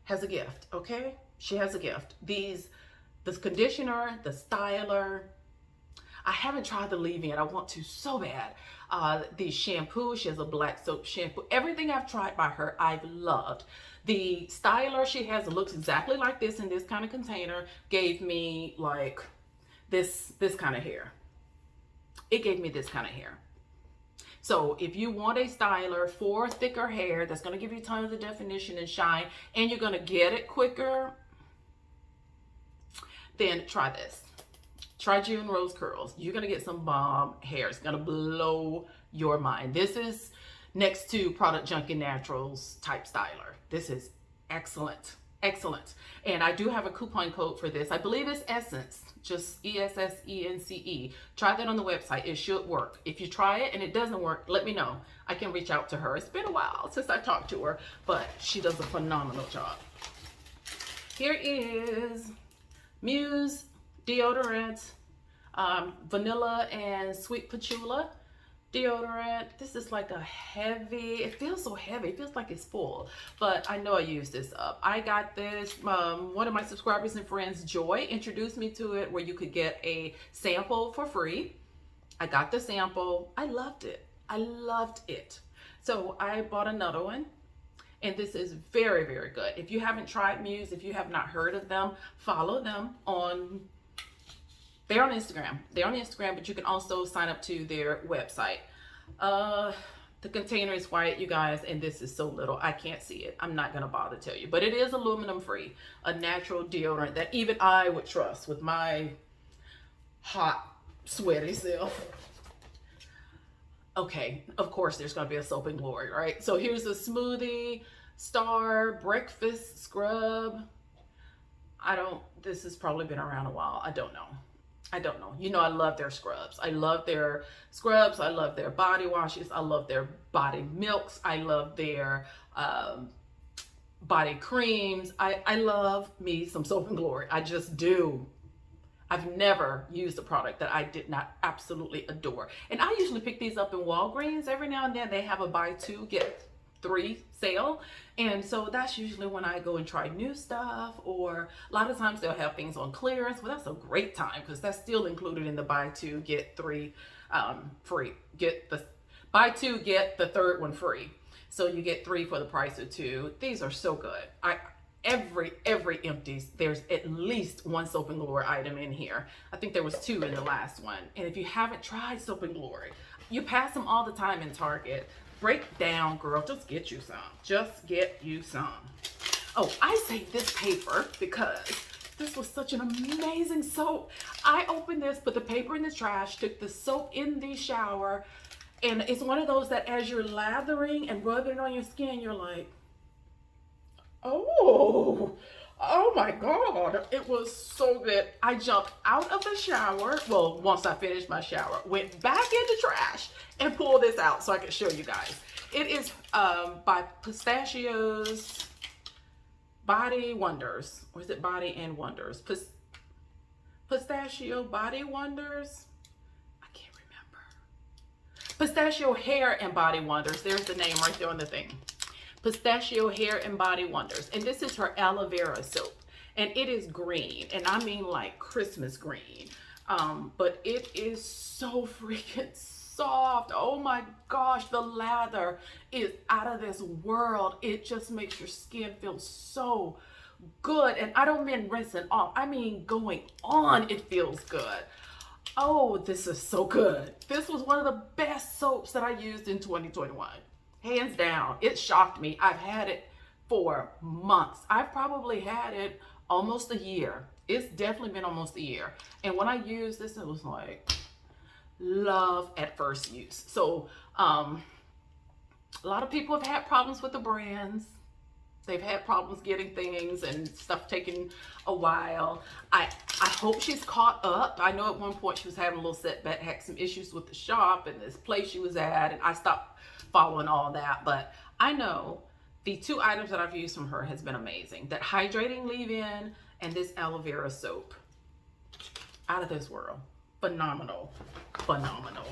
has a gift, okay? She has a gift. This conditioner, the styler. I haven't tried the leave-in. I want to so bad. The shampoo, she has a black soap shampoo. Everything I've tried by her, I've loved. The styler she has looks exactly like this in this kind of container. Gave me like this kind of hair. It gave me this kind of hair. So if you want a styler for thicker hair that's going to give you tons of definition and shine, and you're going to get it quicker, then try this. Try June Rose Curls. You're going to get some bomb hair. It's going to blow your mind. This is next to Product Junkie Naturals type styler. This is excellent. Excellent. And I do have a coupon code for this. I believe it's Essence, just ESSENCE. Try that on the website. It should work. If you try it and it doesn't work, let me know. I can reach out to her. It's been a while since I talked to her, but she does a phenomenal job. Here is Muse deodorant, vanilla and sweet patchouli deodorant. This is like a heavy, it feels so heavy, it feels like it's full, but I know I used this up. I got this, one of my subscribers and friends, Joy, introduced me to it where you could get a sample for free. I got the sample. I loved it. I loved it. So I bought another one. And this is very, very good. If you haven't tried Muse, if you have not heard of them, follow them on, they're on Instagram. They're on Instagram, but you can also sign up to their website. The container is white, you guys, and this is so little. I can't see it. I'm not going to bother to tell you. But it is aluminum free. A natural deodorant that even I would trust with my hot, sweaty self. Okay, of course there's going to be a soap and glory, right? So here's a Smoothie Star Breakfast Scrub. This has probably been around a while. I don't know. You know, I love their scrubs. I love their scrubs. I love their body washes. I love their body milks. I love their body creams. I love me some soap and glory. I just do. I've never used a product that I did not absolutely adore. And I usually pick these up in Walgreens. Every now and then they have a buy two, get three sale. And so that's usually when I go and try new stuff, or a lot of times they'll have things on clearance. Well, that's a great time because that's still included in the buy two, get three free. Buy two, get the third one free. So you get three for the price of two. These are so good. Every Empties, there's at least one Soap and Glory item in here. I think there was two in the last one. And if you haven't tried Soap and Glory, you pass them all the time in Target. Break down, girl. Just get you some. Just get you some. Oh, I saved this paper because this was such an amazing soap. I opened this, put the paper in the trash, took the soap in the shower, and it's one of those that as you're lathering and rubbing it on your skin, you're like, oh my God, it was so good. I jumped out of the shower. Well, once I finished my shower, went back in the trash and pulled this out so I could show you guys. It is by Pistachios Body Wonders, or is it Body and Wonders? Pistachio Body Wonders? I can't remember. Pistachio Hair and Body Wonders. There's the name right there on the thing. Pistachio Hair and Body Wonders. And this is her aloe vera soap. And it is green. And I mean like Christmas green. But it is so freaking soft. Oh my gosh. The lather is out of this world. It just makes your skin feel so good. And I don't mean rinsing off. I mean going on. It feels good. Oh, this is so good. This was one of the best soaps that I used in 2021. Hands down. It shocked me. I've had it for months. I've probably had it almost a year. It's definitely been almost a year. And when I used this, it was like love at first use. So a lot of people have had problems with the brands. They've had problems getting things and stuff taking a while. I hope she's caught up. I know at one point she was having a little setback, had some issues with the shop and this place she was at, and I stopped following all that. But I know The two items that I've used from her has been amazing. That hydrating leave-in and this aloe vera soap. Out of this world. Phenomenal. Phenomenal.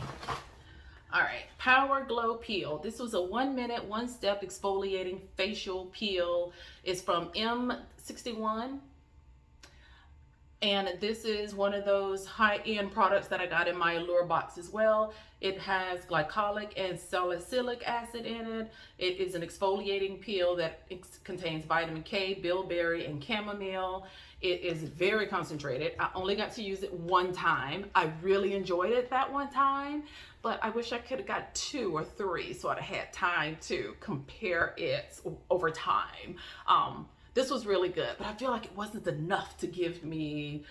All right, Power Glow Peel. This was a 1 minute, 1-step exfoliating facial peel. It's from M61. And this is one of those high-end products that I got in my Allure box as well. It has glycolic and salicylic acid in it. It is an exfoliating peel that contains vitamin K, bilberry, and chamomile. It is very concentrated. I only got to use it one time. I really enjoyed it that one time, but I wish I could have got 2 or 3 so I'd have had time to compare it over time. This was really good, but I feel like it wasn't enough to give me,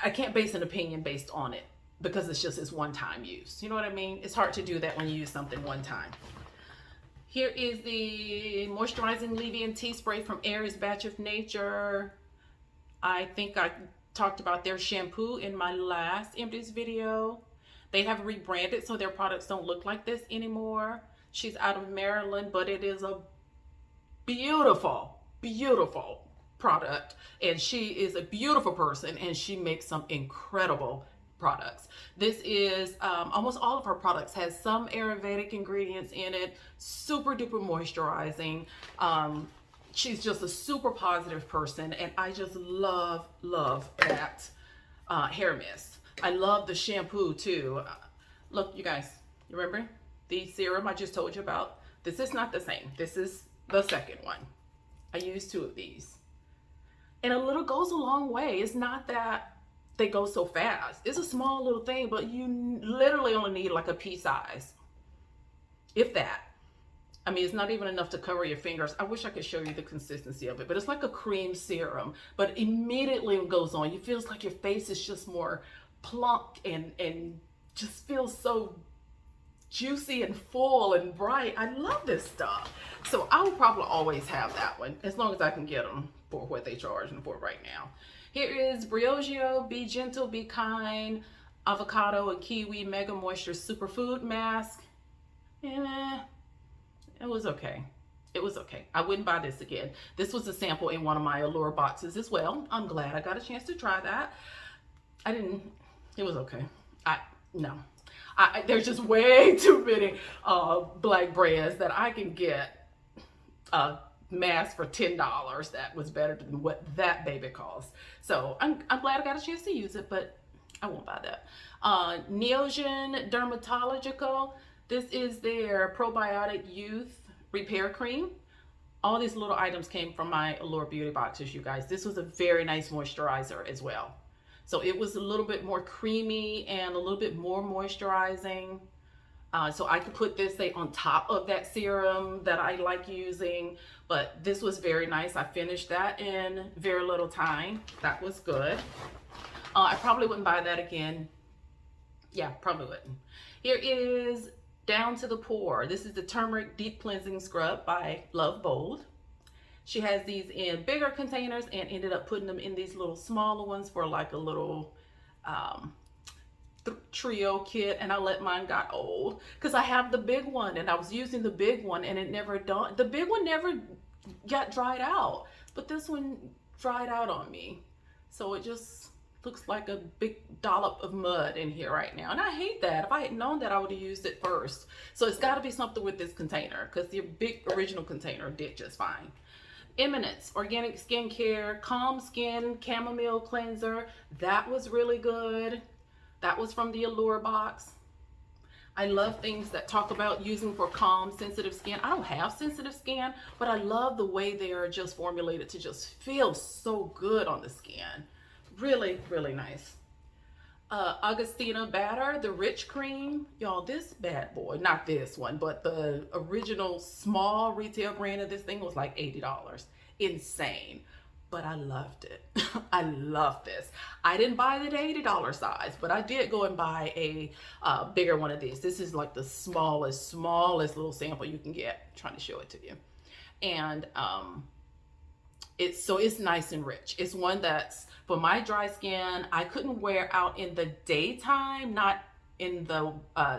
I can't base an opinion based on it because it's just this one-time use. You know what I mean? It's hard to do that when you use something one time. Here is the Moisturizing Leave-In Tea Spray from Airy's Batch of Nature. I think I talked about their shampoo in my last Empties video. They have rebranded so their products don't look like this anymore. She's out of Maryland, but it is a beautiful product, and she is a beautiful person, and she makes some incredible products. This is almost all of her products has some Ayurvedic ingredients in it. Super duper moisturizing. She's just a super positive person, and I just love that hair mist. I love the shampoo too. Look, you guys, you remember the serum I just told you about? This is not the same. This is the second one. I used 2 of these. And a little goes a long way. It's not that they go so fast. It's a small little thing, but you literally only need like a pea size. If that. I mean, it's not even enough to cover your fingers. I wish I could show you the consistency of it, but it's like a cream serum. But immediately it goes on. It feels like your face is just more plump and just feels so juicy and full and bright. I love this stuff. So I will probably always have that one as long as I can get them for what they charge for right now. Here is Briogeo Be Gentle, Be Kind Avocado and Kiwi Mega Moisture Superfood Mask. It was okay. It was okay. I wouldn't buy this again. This was a sample in one of my Allure boxes as well. I'm glad I got a chance to try that. It was okay. No. There's just way too many black brands that I can get a mask for $10 that was better than what that baby costs. So I'm glad I got a chance to use it, but I won't buy that. Neogen Dermatological. This is their probiotic youth repair cream. All these little items came from my Allure beauty boxes, you guys. This was a very nice moisturizer as well. So it was a little bit more creamy and a little bit more moisturizing. So I could put this, say, on top of that serum that I like using. But this was very nice. I finished that in very little time. That was good. I probably wouldn't buy that again. Yeah, probably wouldn't. Here is Down to the Pore. This is the Turmeric Deep Cleansing Scrub by Love Bold. She has these in bigger containers and ended up putting them in these little smaller ones for like a little trio kit, and I let mine got old because I have the big one and I was using the big one and it never done. The big one never got dried out, but this one dried out on me. So it just looks like a big dollop of mud in here right now. And I hate that. If I had known that, I would have used it first. So it's got to be something with this container because the big original container did just fine. Eminence Organic Skincare Calm Skin Chamomile Cleanser. That was really good. That was from the Allure box. I love things that talk about using for calm, sensitive skin. I don't have sensitive skin, but I love the way they are just formulated to just feel so good on the skin. Really, really nice. Augustina Batter, the Rich Cream. Y'all, this bad boy, not this one, but the original small retail brand of this thing was like $80. Insane. But I loved it. I love this. I didn't buy the $80 size, but I did go and buy a bigger one of these. This is like the smallest little sample you can get. I'm trying to show it to you. And it's nice and rich. It's one that's for my dry skin. I couldn't wear out in the daytime, not in the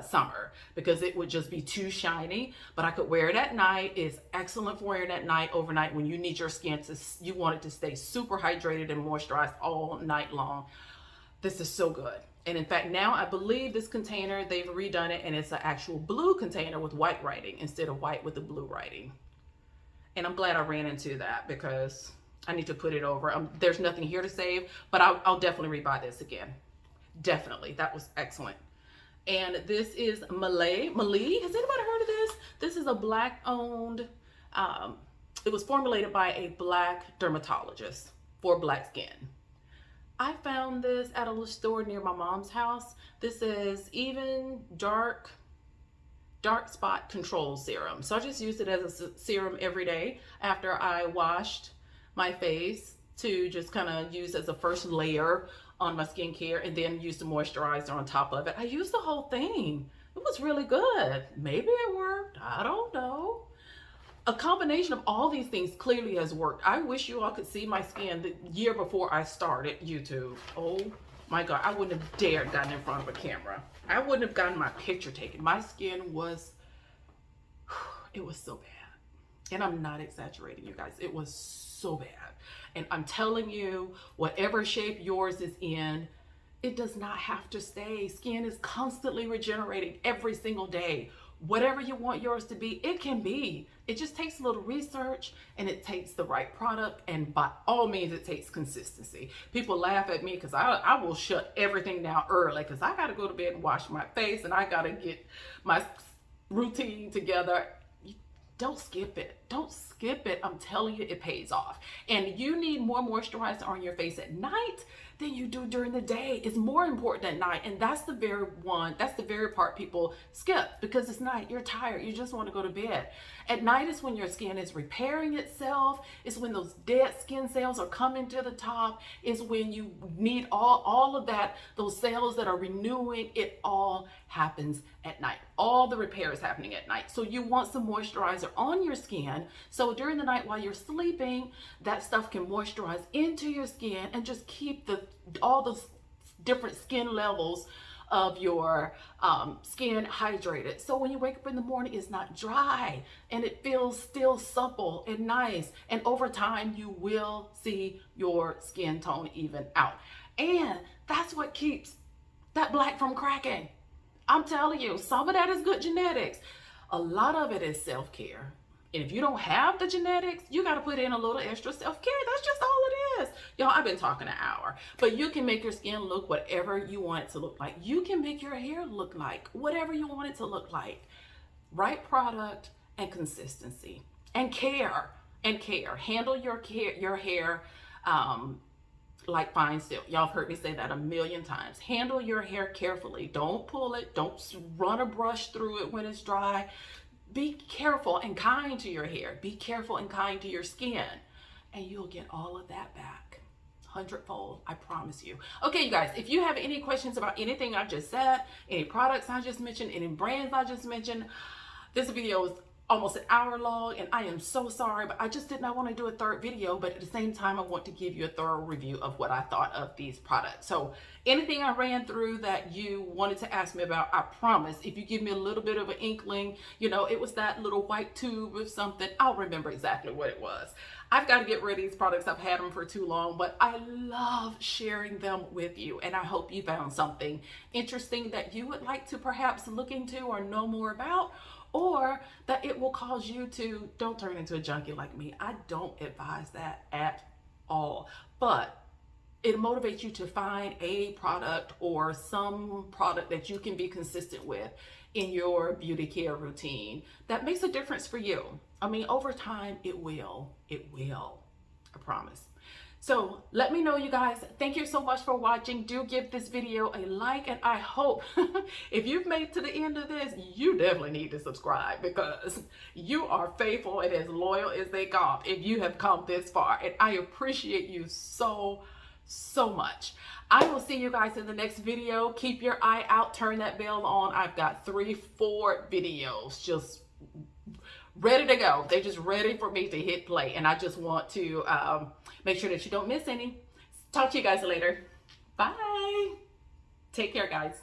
summer because it would just be too shiny, but I could wear it at night. It's excellent for wearing at night, overnight, when you need your skin to, you want it to stay super hydrated and moisturized all night long. This is so good. And in fact, now I believe this container, they've redone it and it's an actual blue container with white writing instead of white with the blue writing. And I'm glad I ran into that because I need to put it over. There's nothing here to save, but I'll definitely rebuy this again. Definitely. That was excellent. And this is Malay. Has anybody heard of this? This is a black owned, it was formulated by a black dermatologist for black skin. I found this at a little store near my mom's house. This is Even Dark Spot Control Serum. So I just use it as a serum every day after I washed my face to just kind of use as a first layer on my skincare and then use the moisturizer on top of it. I used the whole thing. It was really good. Maybe it worked. I don't know. A combination of all these things clearly has worked. I wish you all could see my skin the year before I started YouTube. Oh my God, I wouldn't have dared gotten in front of a camera. I wouldn't have gotten my picture taken. My skin was, it was so bad. And I'm not exaggerating, you guys. It was so bad. And I'm telling you, whatever shape yours is in, it does not have to stay. Skin is constantly regenerating every single day. Whatever you want yours to be, it can be. It just takes a little research and it takes the right product, and by all means it takes consistency. People laugh at me because I will shut everything down early because I got to go to bed and wash my face and I got to get my routine together. Don't skip it. Don't skip it. I'm telling you, it pays off. And you need more moisturizer on your face at night than you do during the day. It's more important at night. And that's the very part people skip because it's night. You're tired. You just want to go to bed. At night is when your skin is repairing itself. It's when those dead skin cells are coming to the top. It's when you need all of that, those cells that are renewing. It all happens at night. All the repair is happening at night. So you want some moisturizer on your skin. So during the night while you're sleeping, that stuff can moisturize into your skin and just keep all those different skin levels of your skin hydrated. So when you wake up in the morning, it's not dry and it feels still supple and nice. And over time, you will see your skin tone even out. And that's what keeps that black from cracking. I'm telling you, some of that is good genetics. A lot of it is self-care. And if you don't have the genetics, you got to put in a little extra self-care. That's just all it is. Y'all, I've been talking an hour. But you can make your skin look whatever you want it to look like. You can make your hair look like whatever you want it to look like. Right product and consistency. And care. And care. Handle your hair like fine silk. Y'all have heard me say that a million times. Handle your hair carefully. Don't pull it. Don't run a brush through it when it's dry. Be careful and kind to your hair. Be careful and kind to your skin. And you'll get all of that back. 100-fold, I promise you. Okay, you guys, if you have any questions about anything I just said, any products I just mentioned, any brands I just mentioned, this video is almost an hour long and I am so sorry, but I just did not want to do a third video, but at the same time I want to give you a thorough review of what I thought of these products. So anything I ran through that you wanted to ask me about, I promise if you give me a little bit of an inkling, you know, it was that little white tube or something, I'll remember exactly what it was. I've got to get rid of these products. I've had them for too long, but I love sharing them with you. And I hope you found something interesting that you would like to perhaps look into or know more about, or that it will cause you to don't turn into a junkie like me. I don't advise that at all, but it motivates you to find a product or some product that you can be consistent with in your beauty care routine that makes a difference for you. I mean, over time, it will, I promise. So let me know, you guys. Thank you so much for watching. Do give this video a like, and I hope if you've made to the end of this, you definitely need to subscribe because you are faithful and as loyal as they come if you have come this far, and I appreciate you so much. I will see you guys in the next video. Keep your eye out, turn that bell on. I've got 3-4 videos just ready to go. They're just ready for me to hit play, and I just want to make sure that you don't miss any. Talk to you guys later. Bye. Take care, guys.